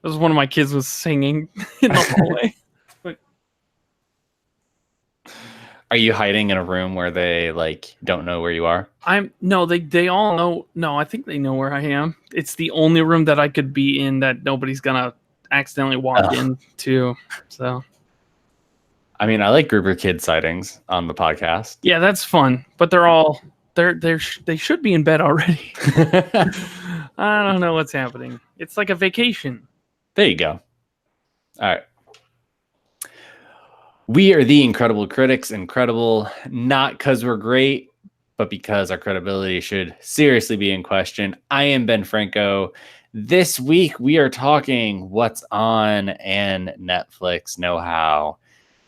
was one of my kids was singing in the hallway. Are you hiding in a room where they like don't know where you are? They all know. No, I think they know where I am. It's the only room that I could be in that nobody's gonna accidentally walk into. So, I mean, I like grouper kid sightings on the podcast. Yeah, that's fun. But they should be in bed already. I don't know what's happening. It's like a vacation. There you go. All right. We are the Incredible Critics. Incredible, not because we're great, but because our credibility should seriously be in question. I am Ben Franco. This week, we are talking what's on and Netflix know-how.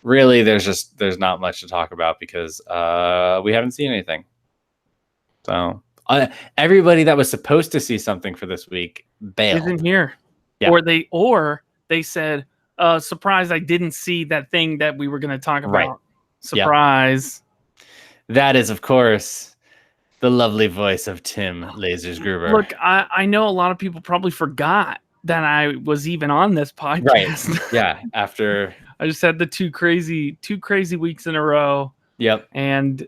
Really, there's not much to talk about because we haven't seen anything. So everybody that was supposed to see something for this week bailed. Isn't here. Yeah. Or they said, surprise, I didn't see that thing that we were going to talk about. Right. Surprise. Yep. That is, of course, the lovely voice of Tim Lasers Gruber. Look, I know a lot of people probably forgot that I was even on this podcast. Right. Yeah. After I just had the two crazy weeks in a row. Yep. And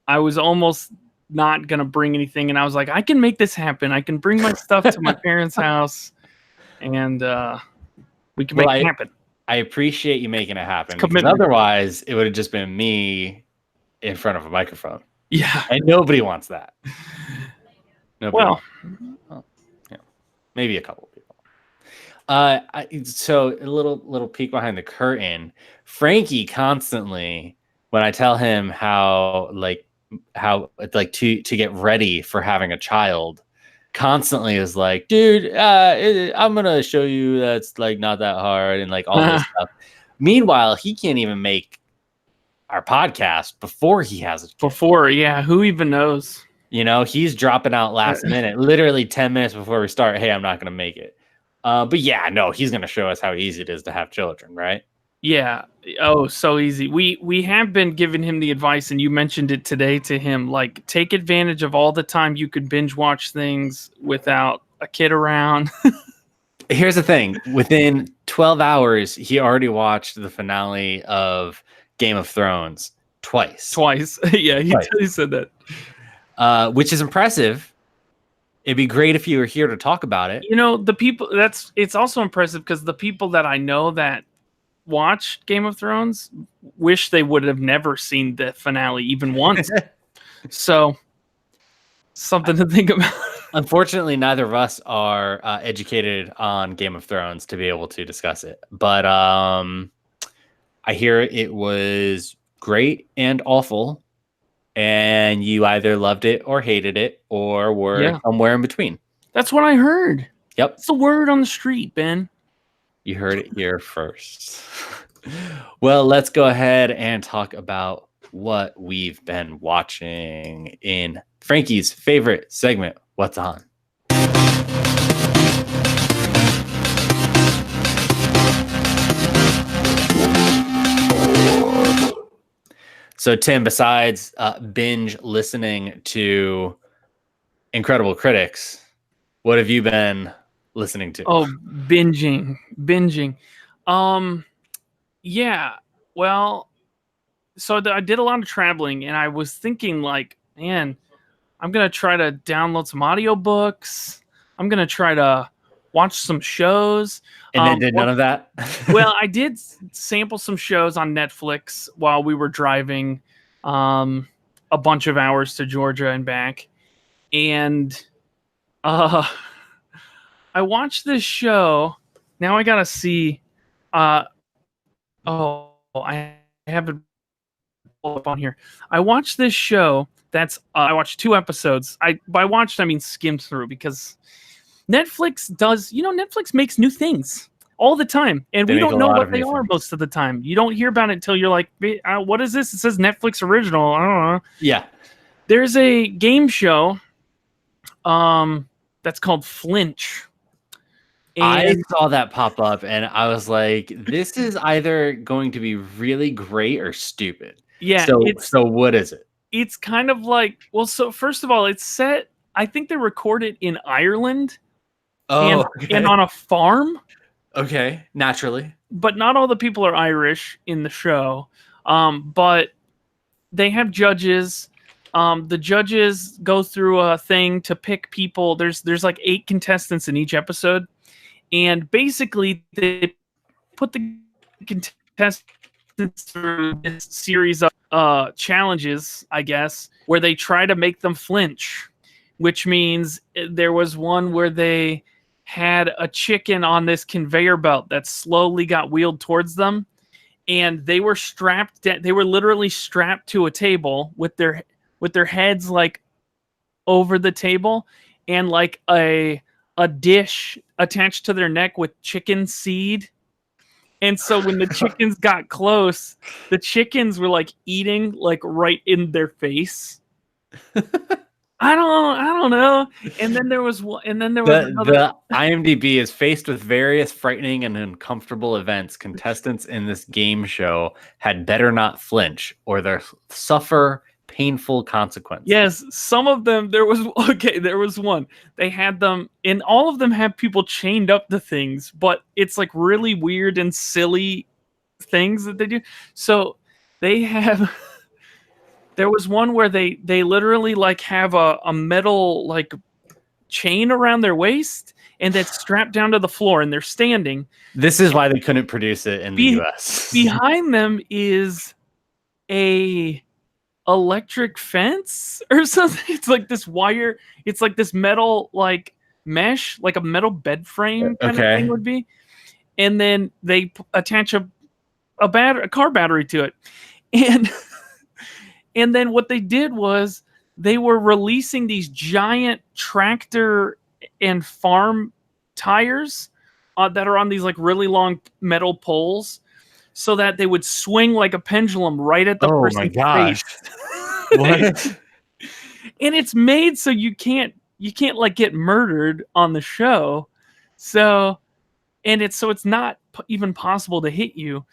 I was almost not going to bring anything. And I was like, I can make this happen. I can bring my stuff to my parents' house and we can make it happen. I appreciate you making it happen. Because otherwise, it would have just been me in front of a microphone. Yeah. And nobody wants that. Well, yeah, maybe a couple people. So a little peek behind the curtain. Frankie constantly, when I tell him how to get ready for having a child, constantly is like, dude, I'm gonna show you that's like not that hard and like all this stuff. Meanwhile, he can't even make our podcast before he has a child. Yeah, who even knows? You know, he's dropping out last minute, literally 10 minutes before we start. Hey, I'm not gonna make it. But yeah, no, he's gonna show us how easy it is to have children, right? Yeah. Oh, so easy. We have been giving him the advice, and you mentioned it today to him, like take advantage of all the time you could binge watch things without a kid around. Here's the thing. Within 12 hours, he already watched the finale of Game of Thrones twice. Yeah, he said that. Which is impressive. It'd be great if you were here to talk about it. You know, it's also impressive because the people that I know that watched Game of Thrones wish they would have never seen the finale even once. So something to think about. Unfortunately, neither of us are educated on Game of Thrones to be able to discuss it. But I hear it was great and awful, and you either loved it or hated it or were somewhere in between. That's what I heard. Yep. It's the word on the street, Ben. You heard it here first. Well, let's go ahead and talk about what we've been watching in Frankie's favorite segment, What's On? So, Tim, besides binge listening to Incredible Critics, what have you been listening to? Oh, binging. Yeah, well, so I did a lot of traveling, and I was thinking, like, man, I'm going to try to download some audiobooks. I'm going to try to watch some shows. And then did none of that? Well, I did sample some shows on Netflix while we were driving a bunch of hours to Georgia and back. And I watched this show. Now I got to see... I have it pulled up on here. I watched this show. I watched 2 episodes. By watched, I mean skimmed through, because Netflix Netflix makes new things all the time, and we don't know what they are most of the time. You don't hear about it until you're like, what is this? It says Netflix original. I don't know. Yeah. There's a game show that's called Flinch. And I saw that pop up, and I was like, this is either going to be really great or stupid. Yeah. So what is it? It's kind of like, well, so first of all, it's set, I think they recorded in Ireland and on a farm. Okay, naturally. but not all the people are Irish in the show. But they have judges. The judges go through a thing to pick people. There's like 8 contestants in each episode, and basically they put the contestants through this series of challenges, I guess, where they try to make them flinch, which means there was one where they had a chicken on this conveyor belt that slowly got wheeled towards them, and they were they were literally strapped to a table with their heads like over the table, and like a dish attached to their neck with chicken seed. And so when the chickens got close, the chickens were like eating like right in their face. I don't know. And then there was another. The IMDb is faced with various frightening and uncomfortable events. Contestants in this game show had better not flinch or they'll suffer painful consequences. Yes, some of them there was one. They had them, and all of them have people chained up to things, but it's like really weird and silly things that they do. So they have there was one where they literally like have a metal like chain around their waist and that's strapped down to the floor, and they're standing. This is why they couldn't produce it in the US. Behind them is a electric fence or something. It's like this wire. It's like this metal like mesh, like a metal bed frame kind of thing would be. And then they attach a car battery to it. And then what they did was they were releasing these giant tractor and farm tires that are on these like really long metal poles, so that they would swing like a pendulum right at the person's face. What? And it's made so you can't like get murdered on the show. So it's not even possible to hit you.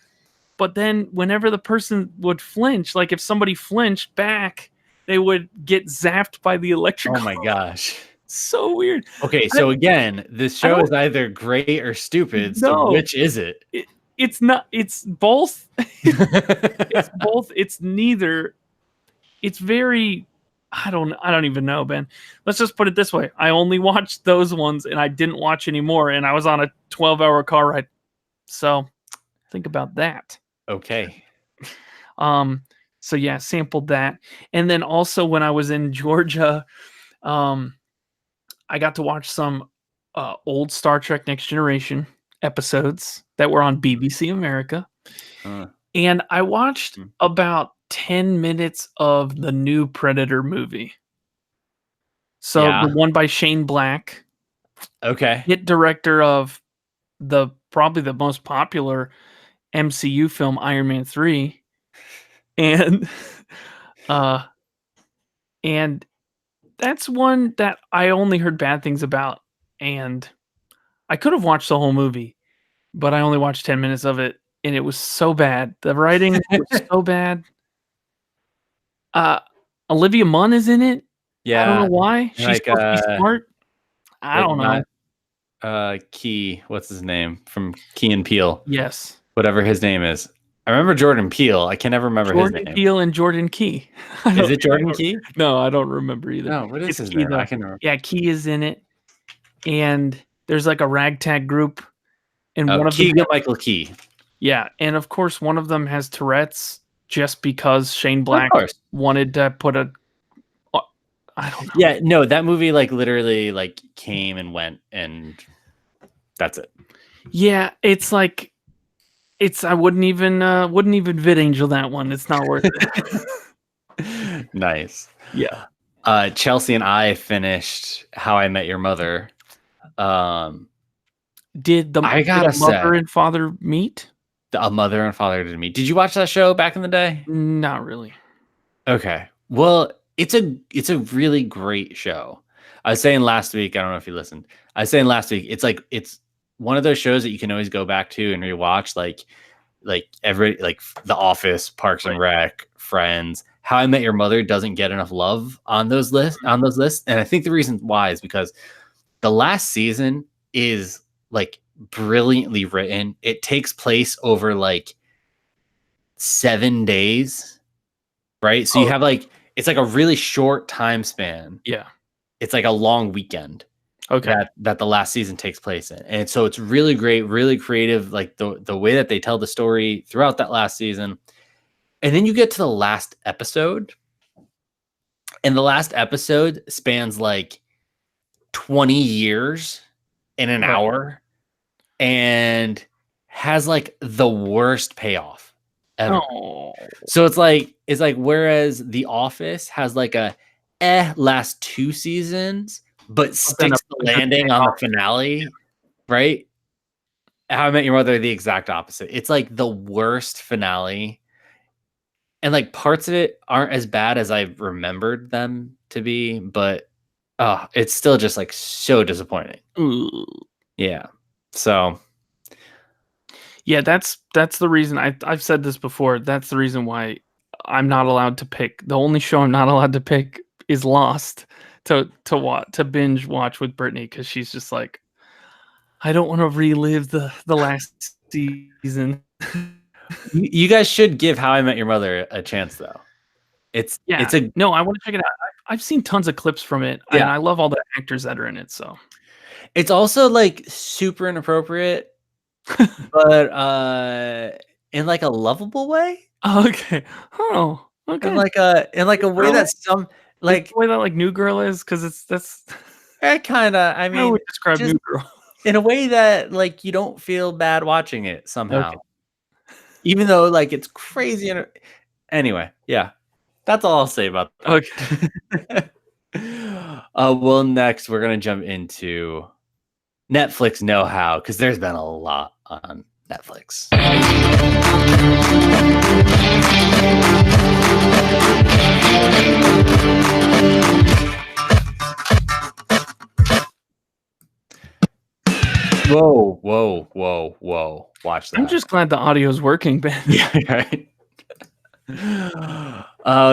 But then whenever the person would flinch, like if somebody flinched back, they would get zapped by the electrical. Oh my gosh. So weird. Okay, so again, this show is either great or stupid. So which is it? It's not. It's both. It's both. It's neither. It's very. I don't even know, Ben. Let's just put it this way. I only watched those ones, and I didn't watch any more. And I was on a 12-hour car ride. So think about that. Okay. So yeah, sampled that, and then also when I was in Georgia, I got to watch some old Star Trek Next Generation episodes that were on BBC America. And I watched about 10 minutes of the new Predator movie. So the one by Shane Black. Okay. Hit director of probably the most popular MCU film, Iron Man 3. And that's one that I only heard bad things about, and I could have watched the whole movie, but I only watched 10 minutes of it, and it was so bad. The writing was so bad. Olivia Munn is in it. Yeah. I don't know why. She's supposed to be smart. I don't know. Key, what's his name? From Key and Peele. Yes. Whatever his name is. I remember Jordan Peele. I can never remember his name. Jordan Peele and Jordan Key. Is it Jordan Key? No, I don't remember either. No, what is his name? I can remember. Yeah, Key is in it. And there's like a ragtag group. And one of them, Michael Key. Yeah, and of course one of them has Tourette's just because Shane Black wanted to put a I don't know. Yeah, no, that movie like literally like came and went and that's it. Yeah, it's like I wouldn't even VidAngel that one. It's not worth it. Nice. Yeah. Chelsea and I finished How I Met Your Mother. Did the mother and father meet? A mother and father did meet. Did you watch that show back in the day? Not really. Okay. Well, it's a really great show. I was saying last week, I don't know if you listened. I was saying last week, it's one of those shows that you can always go back to and rewatch, like The Office, Parks and Rec, Friends. How I Met Your Mother doesn't get enough love on those lists, and I think the reason why is because the last season is like brilliantly written. It takes place over like 7 days, right? So you have like it's like a really short time span. Yeah. It's like a long weekend Okay. that the last season takes place in. And so it's really great, really creative, like the way that they tell the story throughout that last season. And then you get to the last episode. And the last episode spans like 20 years in an hour and has like the worst payoff ever. Oh. So it's like whereas The Office has like a last 2 seasons, but sticks the landing on the finale, right? How I Met Your Mother, the exact opposite. It's like the worst finale. And like parts of it aren't as bad as I remembered them to be, but it's still just like so disappointing. Ooh. Yeah. So yeah, that's the reason I've said this before. That's the reason why I'm not allowed to pick. The only show I'm not allowed to pick is Lost to binge watch with Brittany, because she's just like, I don't want to relive the last season. you guys should give How I Met Your Mother a chance, though. It's no, I want to check it out. I've seen tons of clips from it, and I love all the actors that are in it. So it's also like super inappropriate, but in like a lovable way. Okay. Oh, okay. In like a way that's some like the way that like New Girl is, because that's kind of. I mean, I would describe New Girl in a way that like you don't feel bad watching it somehow, okay. Even though like it's crazy. Anyway, yeah, that's all I'll say about that. Okay. Well, next we're gonna jump into Netflix know-how, because there's been a lot on Netflix. Whoa. Watch that. I'm just glad the audio is working, Ben. Yeah, right.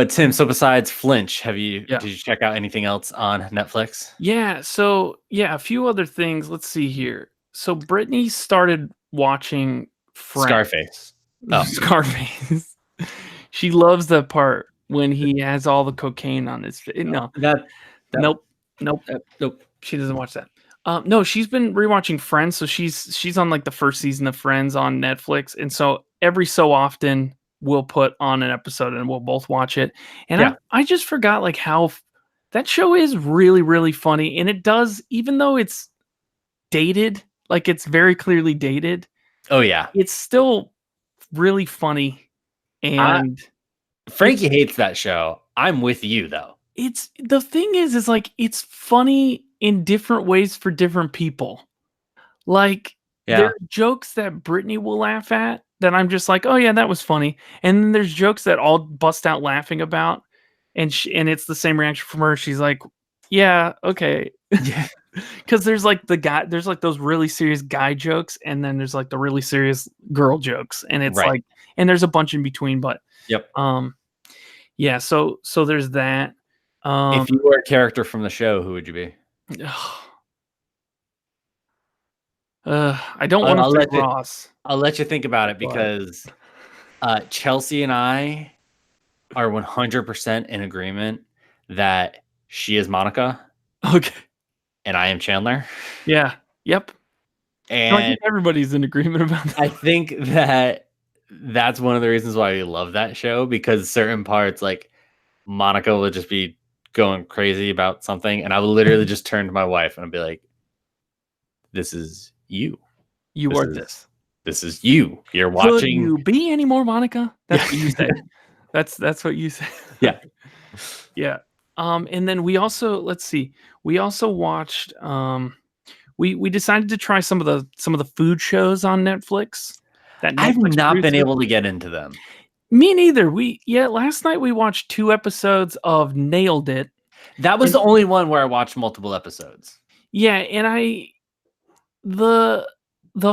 Tim, so besides Flinch, did you check out anything else on Netflix? Yeah, so a few other things. Let's see here. So Brittany started watching Scarface. Scarface. She loves the part when he has all the cocaine on his face. No. Nope. She doesn't watch that. No, she's been rewatching Friends, so she's on like the first season of Friends on Netflix, and so every so often we'll put on an episode and we'll both watch it. And I just forgot like how that show is really, really funny, and it does, even though it's dated, like it's very clearly dated. Oh yeah, it's still really funny. And Frankie hates that show. I'm with you though. It's the thing is like it's funny in different ways for different people. Like there are jokes that Brittany will laugh at that I'm just like, oh yeah, that was funny. And then there's jokes that I'll bust out laughing about, and it's the same reaction from her. She's like, yeah, okay. Yeah. Because there's like there's like those really serious guy jokes, and then there's like the really serious girl jokes, and it's like, and there's a bunch in between. But yeah. So there's that. If you were a character from the show, who would you be? I don't want to let Ross. I'll let you think about it, because Chelsea and I are 100% in agreement that she is Monica. Okay. And I am Chandler. Yeah. Yep. And I think everybody's in agreement about that. I think that's one of the reasons why we love that show, because certain parts, like Monica will just be going crazy about something, and I will literally just turn to my wife and I'll be like, this is you. This is you. You're watching. Could you be any more Monica? That's what you say. That's what you say. Yeah. Yeah. And then we also, let's see. We also watched we decided to try some of the food shows on Netflix. I've not been able to get into them. Me neither. Last night we watched 2 episodes of Nailed It. That was the only one where I watched multiple episodes. Yeah, and the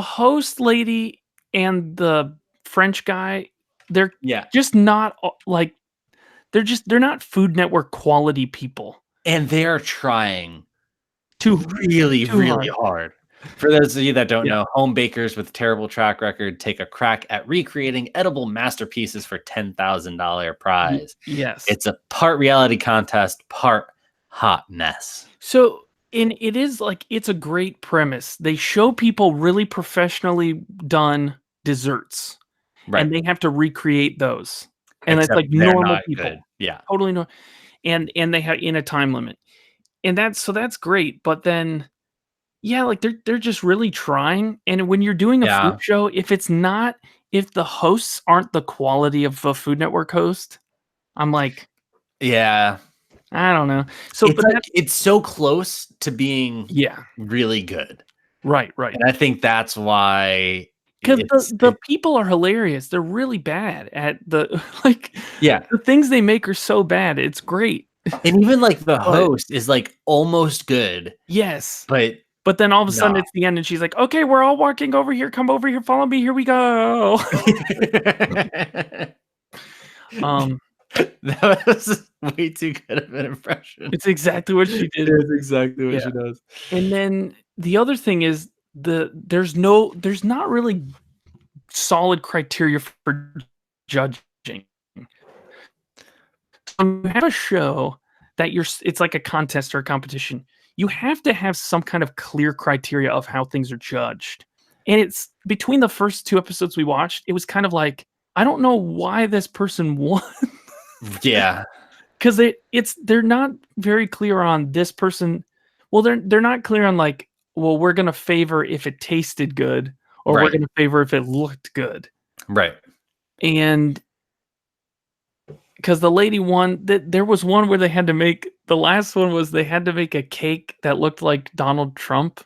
host lady and the French guy, they're just not like they're not Food Network quality people. And they're trying really hard. For those of you that don't Yeah. know, home bakers with terrible track record take a crack at recreating edible masterpieces for $10,000 prize. Yes. It's a part reality contest, part hot mess. So, and it is like it's a great premise. They show people really professionally done desserts, and they have to recreate those, and it's Except like they're normal not people, good. Yeah. totally normal, and they have in a time limit, and that's great. But then, yeah, like they're just really trying. And when you're doing a food Yeah. show, if the hosts aren't the quality of a Food Network host, I'm like, Yeah. I don't know. So, It's but like it's so close to being yeah, really good. right. And I think that's why Because it's the people are hilarious. They're really bad at the like, yeah. the things they make are so bad, it's great. And even like the But host is like almost good, yes. but But then all of a sudden not. it's the end and she's like, "Okay, we're all walking over here. Come over here. Follow me. Here we go." Um, That was way too good of an impression. it's exactly what she did. It's exactly what Yeah. she does. And then the other thing is there's not really solid criteria for judging. When you have a show that it's like a contest or a competition, you have to have some kind of clear criteria of how things are judged. And it's between the first 2 episodes we watched, it was kind of like, I don't know why this person won. Yeah. Because they're not very clear on this person. Well, they're not clear on like, well, we're gonna favor if it tasted good, or we're Right. gonna favor if it looked good. Right. And because the lady won, there was one where they had to make the last one was they had to make a cake that looked like Donald Trump,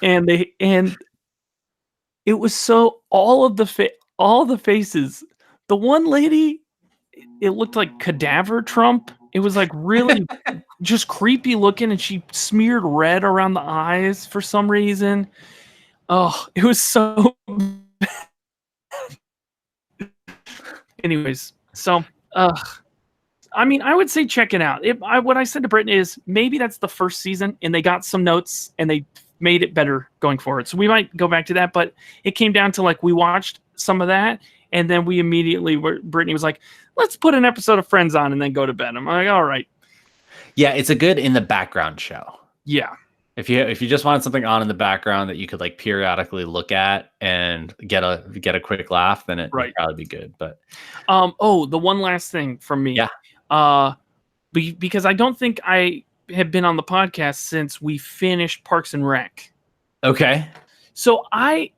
and it was so all the faces. The one lady, it looked like cadaver Trump. It was like really just creepy looking, and she smeared red around the eyes for some reason. Oh, it was so. Anyways, so I mean, I would say check it out. What I said to Brittany is maybe that's the first season, and they got some notes and they made it better going forward. So we might go back to that, but it came down to like we watched some of that, and then we immediately Brittany was like, "Let's put an episode of Friends on and then go to bed." I'm like, "All right." Yeah, it's a good in the background show. Yeah. If you just wanted something on in the background that you could like periodically look at and get a quick laugh, then it would probably be good. But the one last thing from me. Yeah. Because I don't think I have been on the podcast since we finished Parks and Rec. Okay. So I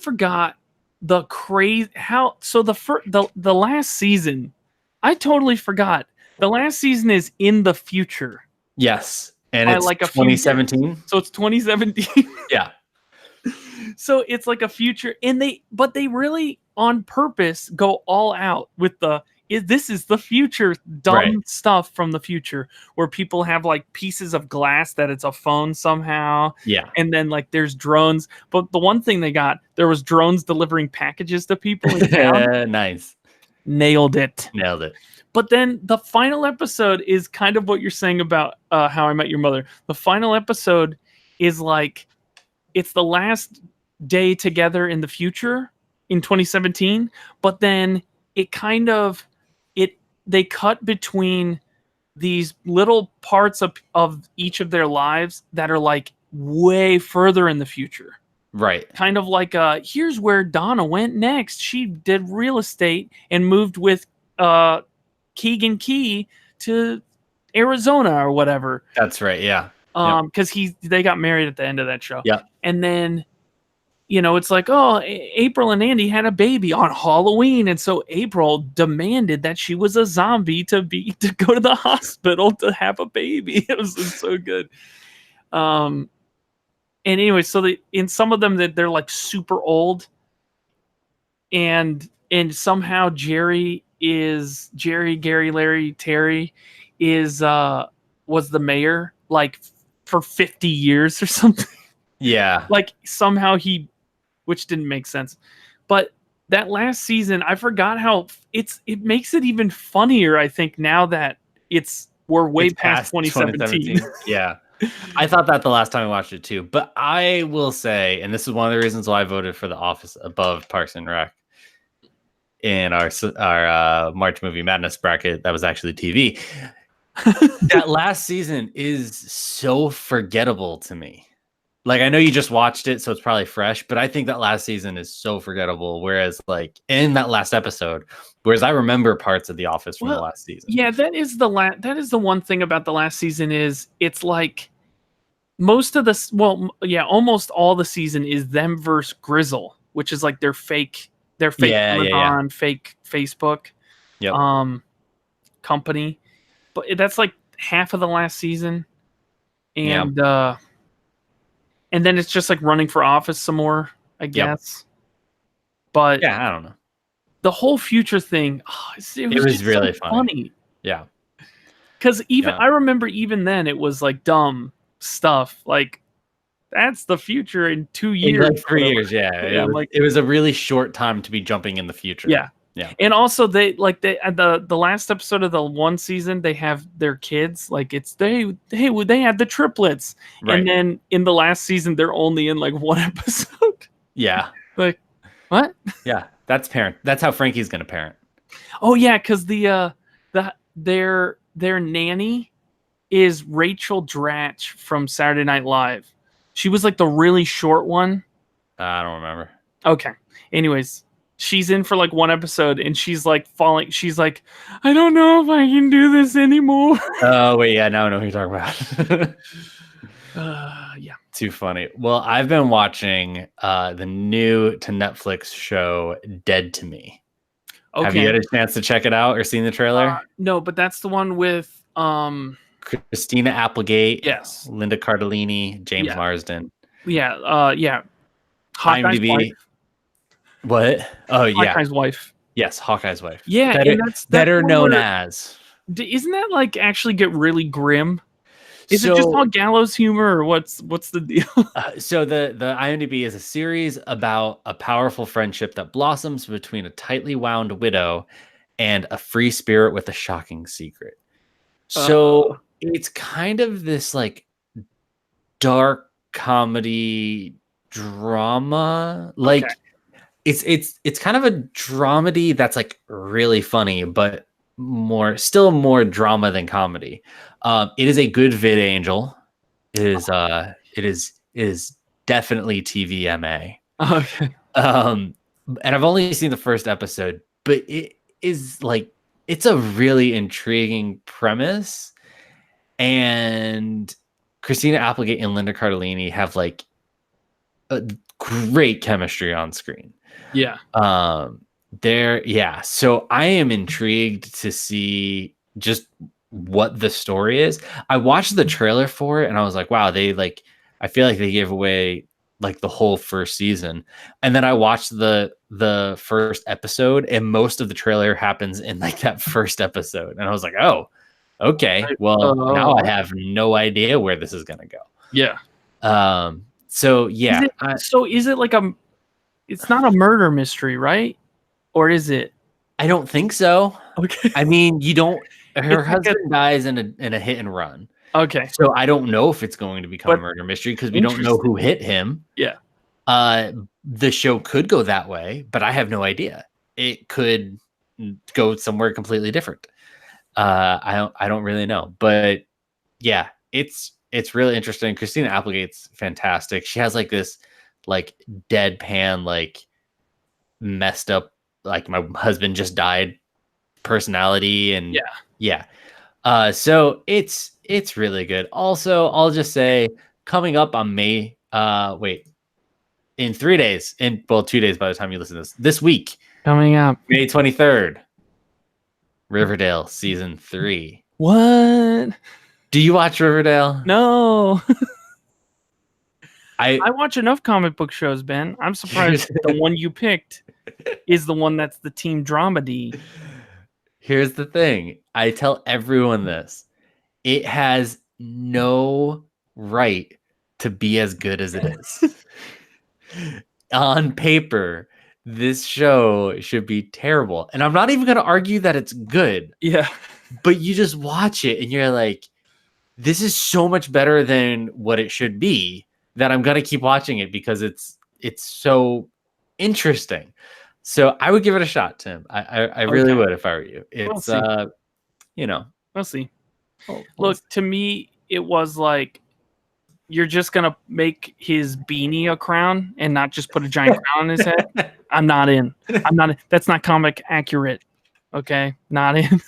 forgot the crazy the last season. I totally forgot. The last season is in the future. Yes. And By it's like a 2017. So it's 2017. Yeah. So it's like a future, and they really on purpose go all out with this is the future dumb stuff from the future where people have like pieces of glass that it's a phone somehow. Yeah. And then like there's drones. But the one thing there was drones delivering packages to people in town. Nice. Nailed it. But then the final episode is kind of what you're saying about How I Met Your Mother. The final episode is like, it's the last day together in the future in 2017, but then it kind of, they cut between these little parts of each of their lives that are like way further in the future. Right. Kind of like, here's where Donna went next. She did real estate and moved with Keegan Key to Arizona or whatever. That's right. Yeah. Because they got married at the end of that show. Yeah. And then, it's like, oh, April and Andy had a baby on Halloween, and so April demanded that she was a zombie to go to the hospital to have a baby. It was so good. And anyway, so in some of them that they're like super old, and somehow Gary, Larry, Terry was the mayor like for 50 years or something. Yeah. Like somehow which didn't make sense. But that last season, I forgot how it makes it even funnier, I think, now that we're way past 2017. Yeah. I thought that the last time I watched it too, but I will say, and this is one of the reasons why I voted for The Office above Parks and Rec in our March Movie Madness bracket. That was actually TV. That last season is so forgettable to me. Like, I know you just watched it, so it's probably fresh, but I think that last season is so forgettable. Whereas, like, in that last episode, whereas I remember parts of The Office from the last season. Yeah, that is the one thing about the last season is it's like most of the almost all the season is them versus Grizzle, which is like their fake Amazon, fake Facebook Yep. company. But that's like half of the last season. And and then it's just like running for office some more, I guess. But yeah, I don't know. The whole future thing, it was really funny. Yeah. Because I remember even then it was like dumb stuff. Like, that's the future in 2 years. Like 3 years, yeah. It was a really short time to be jumping in the future. Yeah. Yeah. And also the last episode of the one season, they have their kids. Like, they have the triplets. Right. And then in the last season, they're only in like one episode. Yeah. Like, what? Yeah. That's how Frankie's gonna parent. Oh yeah, because their nanny is Rachel Dratch from Saturday Night Live. She was like the really short one. I don't remember. Okay. Anyways, she's in for like one episode and she's like falling. She's like, I don't know if I can do this anymore. Oh wait, yeah, now I know who you're talking about. Yeah. Too funny. Well, I've been watching the new to Netflix show Dead to Me. Okay. Have you had a chance to check it out or seen the trailer? No, but that's the one with Christina Applegate, yes, Linda Cardellini, James Marsden. Yeah, yeah. Hawkeye's wife. What? Oh, yeah. Hawkeye's wife. Yes, Hawkeye's wife. Yeah, that's better known as. Isn't that like actually get really grim? Is it just all gallows humor, or what's the deal? So the IMDb is a series about a powerful friendship that blossoms between a tightly wound widow and a free spirit with a shocking secret. So it's kind of this like dark comedy drama. Like it's kind of a dramedy that's like really funny, but still more drama than comedy. It is a good vid angel. It is definitely TVMA. Okay. And I've only seen the first episode, but it is like it's a really intriguing premise, and Christina Applegate and Linda Cardellini have like a great chemistry on screen. Yeah. So I am intrigued to see just what the story is. I watched the trailer for it and I was like, wow, I feel like they gave away like the whole first season. And then I watched the first episode and most of the trailer happens in like that first episode. And I was like, oh, okay. Well, now I have no idea where this is going to go. Yeah. So yeah. Is it like it's not a murder mystery, right? Or is it? I don't think so. Okay. I mean, her husband dies in a hit and run. Okay. So I don't know if it's going to become a murder mystery because we don't know who hit him. Yeah. The show could go that way, but I have no idea. It could go somewhere completely different. I don't really know, but yeah, it's really interesting. Christina Applegate's fantastic. She has like this like deadpan, like messed up, like my husband just died personality, and so it's really good. Also, I'll just say coming up on May in 3 days, 2 days by the time you listen to this week, coming up May 23rd, Riverdale season 3. What? Do you watch Riverdale? No. I watch enough comic book shows, Ben. I'm surprised the one you picked is the one that's the teen dramedy. Here's the thing. I tell everyone this. It has no right to be as good as it is. On paper, this show should be terrible. And I'm not even going to argue that it's good. Yeah. But you just watch it and you're like, this is so much better than what it should be that I'm gonna keep watching it because it's so interesting. So I would give it a shot, Tim. I really Okay. would if I were you. We'll It's see. you know, We'll see. we'll Look, see. to me, it was like you're just gonna make his beanie a crown and not just put a giant crown on his head. I'm not in. That's not comic accurate. Okay, not in.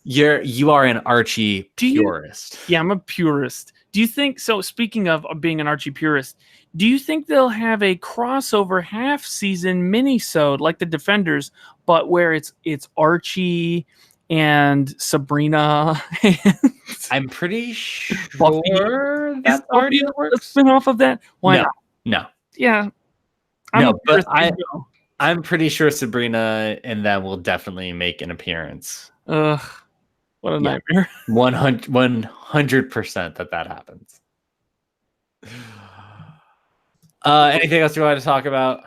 You are an Archie Do you- purist. Yeah, I'm a purist. Do you think so? Speaking of being an Archie purist, do you think they'll have a crossover half season mini-sode like the Defenders, but where it's Archie and Sabrina? I'm pretty Buffy. sure Is that's already in the a works. spin-off of that? Why No, not? no. Yeah. No, a but purist. I'm pretty sure Sabrina and them will definitely make an appearance. Ugh, what a Yeah. nightmare. 100% that happens. Anything else you want to talk about?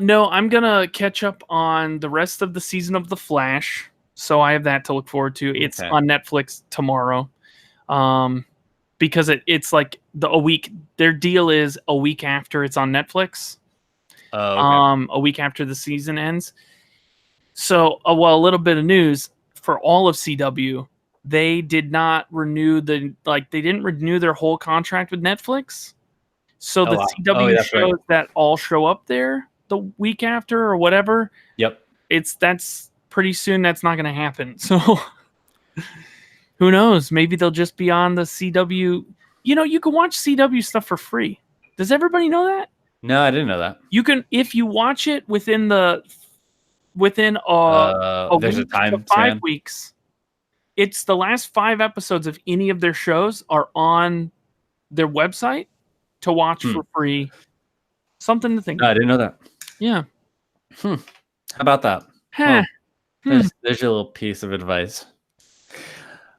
No, I'm gonna catch up on the rest of the season of The Flash, so I have that to look forward to. It's Okay. on Netflix tomorrow, because it's like a week. Their deal is a week after it's on Netflix. Oh, okay. A week after the season ends. So, well, a little bit of news for all of CW. They did not renew they didn't renew their whole contract with Netflix. So the wow. CW That's shows right. that all show up there the week after or whatever. Yep. That's pretty soon. That's not going to happen. So who knows? Maybe they'll just be on the CW. You know, you can watch CW stuff for free. Does everybody know that? No, I didn't know that. You can, if you watch it within there's a week time to 5 span. weeks. It's the last 5 episodes of any of their shows are on their website to watch for free. Something to think No, I about. didn't know that. Yeah. How about that? Huh. Well, there's your little piece of advice.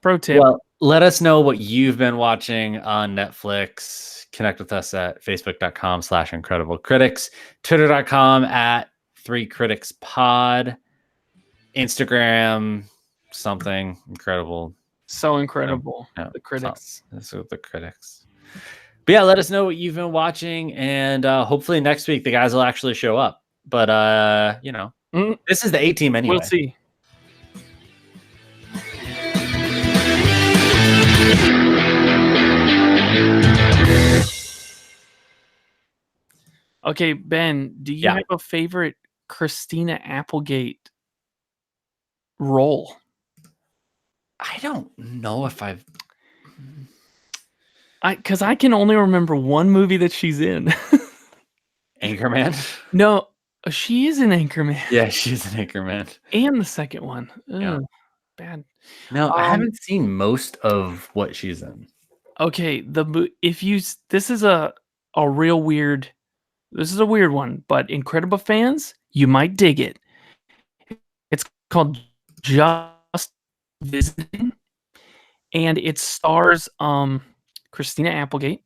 Pro tip. Well, let us know what you've been watching on Netflix. Connect with us at facebook.com/incrediblecritics, twitter.com @3criticspod, Instagram, something incredible. So incredible. No, The critics. That's what the critics. But yeah, let us know what you've been watching, and hopefully next week the guys will actually show up. But this is the A team anyway. We'll see. Okay, Ben, do you have a favorite Christina Applegate role? I don't know if I've. Because I can only remember one movie that she's in. Anchorman? No, she is in Anchorman. Yeah, she's an Anchorman. And the second one. Yeah. Bad. No, I haven't seen most of what she's in. Okay, this is a real weird. This is a weird one, but Incredible fans, you might dig it. It's called Just Visiting, and it stars Christina Applegate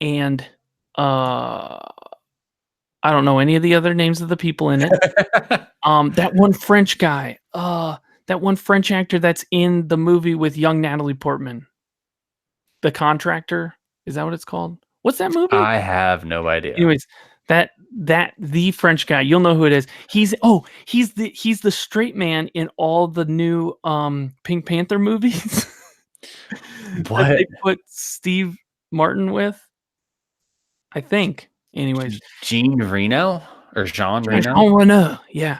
and I don't know any of the other names of the people in it. That one French guy, that one French actor that's in the movie with young Natalie Portman. The Contractor, is that what it's called? What's that movie? I have no idea. Anyways, the French guy, you'll know who it is. He's the straight man in all the new Pink Panther movies. What? That they put Steve Martin with, I think. Anyways, Jean Reno or Jean Reno? Jean Reno, yeah.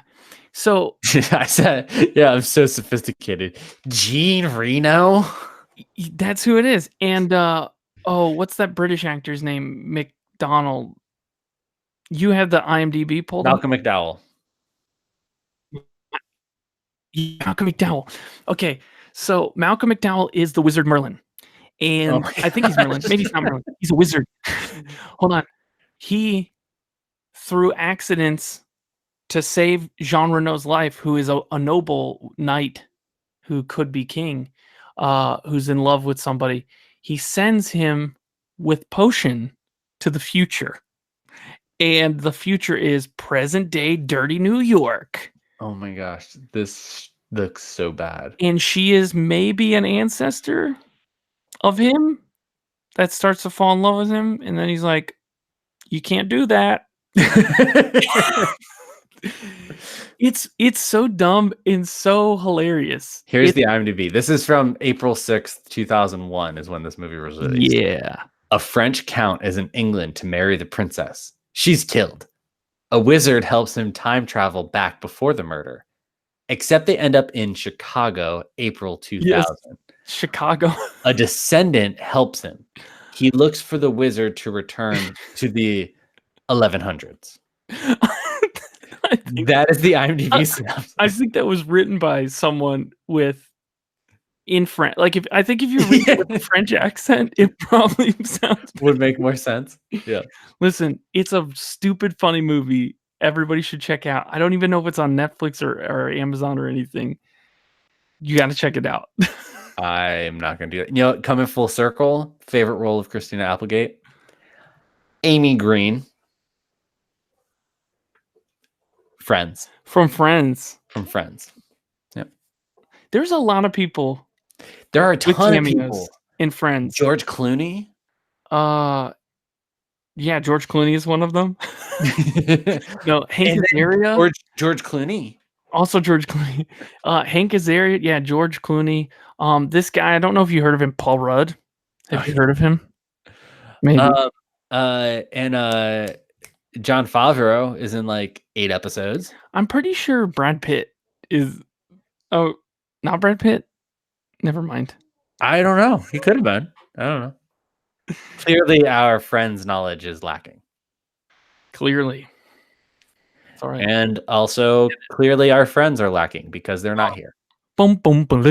So I said, yeah, I'm so sophisticated. Jean Reno. That's who it is. And what's that British actor's name? McDonald. You have the IMDb pulled up? Malcolm McDowell. Malcolm McDowell. Okay, so Malcolm McDowell is the Wizard Merlin. And I think he's Merlin. Maybe he's not Merlin. He's a wizard. Hold on. He, through accidents, to save Jean Reno's life, who is a noble knight who could be king, who's in love with somebody, he sends him with potion to the future. And the future is present day dirty New York. Oh my gosh, this looks so bad. And she is maybe an ancestor of him that starts to fall in love with him, and then he's like, "You can't do that." It's so dumb and so hilarious. Here's the IMDb. This is from April 6th, 2001 is when this movie was released. Yeah. A French count is in England to marry the princess. She's killed. A wizard helps him time travel back before the murder. Except they end up in Chicago, April 2000. Yes. Chicago. A descendant helps him. He looks for the wizard to return to the 1100s. That is the IMDb synopsis. I think that was written by someone in French. Like if you read it with a French accent, it probably would make more sense. Yeah. Listen, it's a stupid funny movie. Everybody should check out. I don't even know if it's on Netflix or Amazon or anything. You got to check it out. I'm not going to do it. You know, coming full circle, favorite role of Christina Applegate, Amy Green. Friends. From Friends. Yep. There's a lot of people. There are a ton of people in Friends. George Clooney. Yeah, George Clooney is one of them. No, Hank Azaria. George Clooney. Also George Clooney. Hank Azaria. Yeah, George Clooney. This guy, I don't know if you heard of him, Paul Rudd. Have you heard of him? Maybe. And Jon Favreau is in like 8 episodes. I'm pretty sure Brad Pitt is. Oh, not Brad Pitt. Never mind. I don't know. He could have been. I don't know. Clearly, our friends' knowledge is lacking. Clearly. It's all right. And also, clearly, our friends are lacking because they're not here. Boom, boom, boom.